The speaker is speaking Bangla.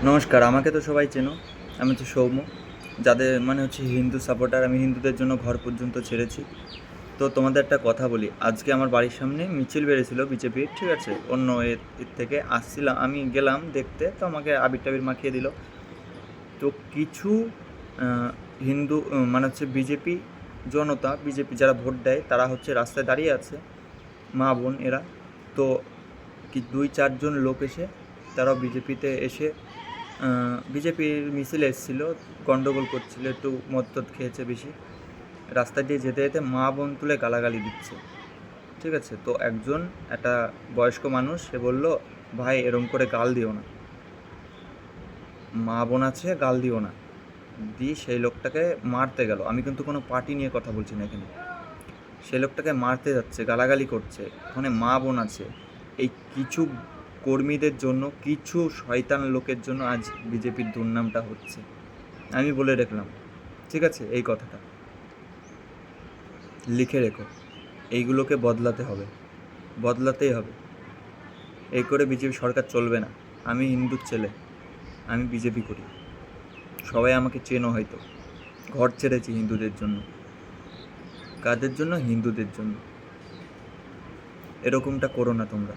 নমস্কার, আমাকে তো সবাই চেনো। আমি হচ্ছে সৌম্য, যাদের হিন্দু সাপোর্টার। আমি হিন্দুদের জন্য ঘর পর্যন্ত ছেড়েছি। তো তোমাদের একটা কথা বলি, আজকে আমার বাড়ির সামনে মিছিল বেরিয়েছিল বিজেপির, ঠিক আছে? অন্য এর থেকে আসছিলাম, আমি গেলাম দেখতে, তো আমাকে আবির টাবির মাখিয়ে দিল। তো কিছু হিন্দু বিজেপি জনতা, বিজেপি যারা ভোট দেয় তারা হচ্ছে রাস্তায় দাঁড়িয়ে আছে, মা বোন এরা। তো কি 2-4 জন লোক এসে, তারাও বিজেপিতে এসে বিজেপির মিছিলে এসেছিল, গণ্ডগোল করছিল, একটু মদ টদ খেয়েছে বেশি। রাস্তা দিয়ে যেতে যেতে মা বোন তুলে গালাগালি দিচ্ছে, ঠিক আছে? তো একটা বয়স্ক মানুষ, সে বলল, ভাই এরম করে গাল দিও না, মা বোন আছে, গাল দিও না। দিয়ে সেই লোকটাকে মারতে গেল। আমি কিন্তু কোনো পার্টি নিয়ে কথা বলছি না এখানে। সেই লোকটাকে মারতে যাচ্ছে, গালাগালি করছে, ওখানে মা বোন আছে। এই কিছু কর্মীদের জন্য, কিছু শয়তান লোকের জন্য আজ বিজেপির দুর্নামটা হচ্ছে। আমি বলে রাখলাম, ঠিক আছে? এই কথাটা লিখে রেখো, এইগুলোকে বদলাতে হবে, বদলাতেই হবে। এই করে বিজেপি সরকার চলবে না। আমি হিন্দুর ছেলে, আমি বিজেপি করি, সবাই আমাকে চেনো হয়তো। ঘর ছেড়েছি হিন্দুদের জন্য। কাদের জন্য? হিন্দুদের জন্য। এরকমটা করো না তোমরা।